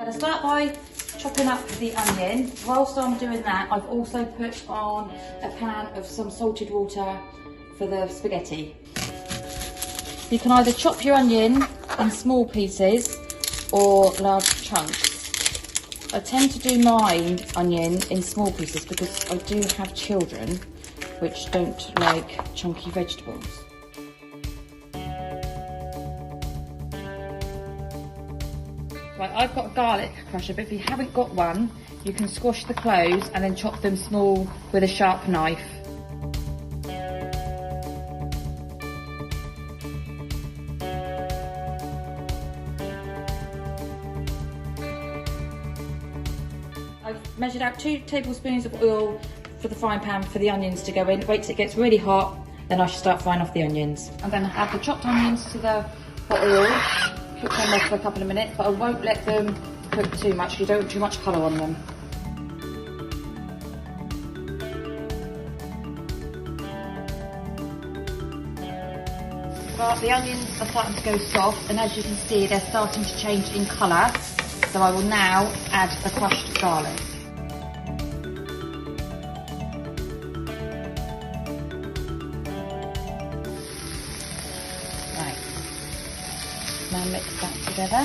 going to start by chopping up the onion. Whilst I'm doing that, I've also put on a pan of some salted water for the spaghetti. You can either chop your onion in small pieces or large chunks. I tend to do my onion in small pieces because I do have children which don't like chunky vegetables. Right, I've got a garlic crusher, but if you haven't got one, you can squash the cloves and then chop them small with a sharp knife. I've measured out 2 tablespoons of oil for the frying pan for the onions to go in. Wait till it gets really hot, then I should start frying off the onions. I'm going to add the chopped onions to the hot oil. Cook them off for a couple of minutes, but I won't let them cook too much. You don't want too much colour on them. Well, the onions are starting to go soft, and as you can see, they're starting to change in colour. So I will now add the crushed garlic. Now mix that together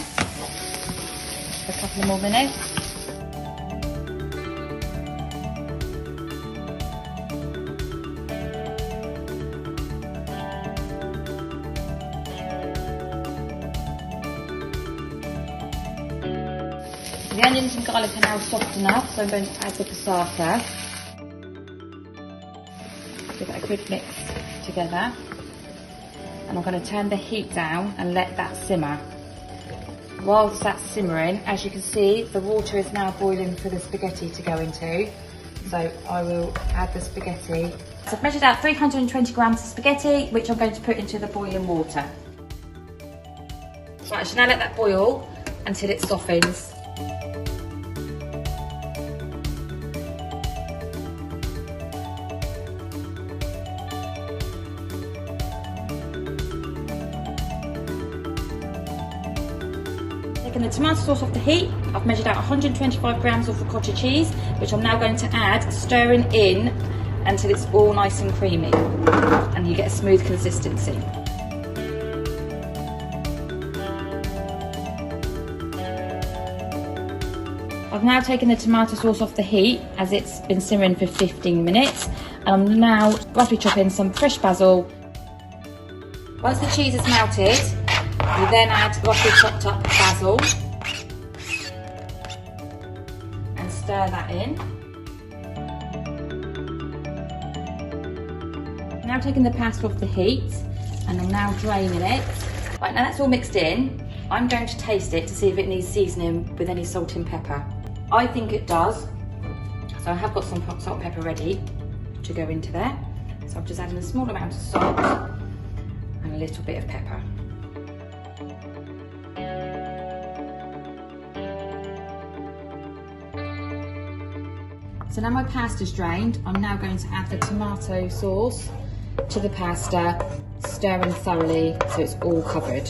for a couple of more minutes. The onions and garlic are now soft enough, so I'm going to add the passata. Give it a good mix together. And I'm going to turn the heat down and let that simmer. Whilst that's simmering, as you can see, the water is now boiling for the spaghetti to go into. So I will add the spaghetti. So I've measured out 320 grams of spaghetti, which I'm going to put into the boiling water. So I should now let that boil until it softens. Taking the tomato sauce off the heat, I've measured out 125 grams of ricotta cheese, which I'm now going to add, stirring in until it's all nice and creamy and you get a smooth consistency. I've now taken the tomato sauce off the heat as it's been simmering for 15 minutes, and I'm now roughly chopping some fresh basil. Once the cheese is melted, we then add roughly chopped up basil and stir that in. Now taking the pasta off the heat, and I'm now draining it. Right, now that's all mixed in, I'm going to taste it to see if it needs seasoning with any salt and pepper. I think it does, so I have got some salt and pepper ready to go into there. So I'm just adding a small amount of salt and a little bit of pepper. So now my pasta's drained, I'm now going to add the tomato sauce to the pasta, stirring thoroughly so it's all covered.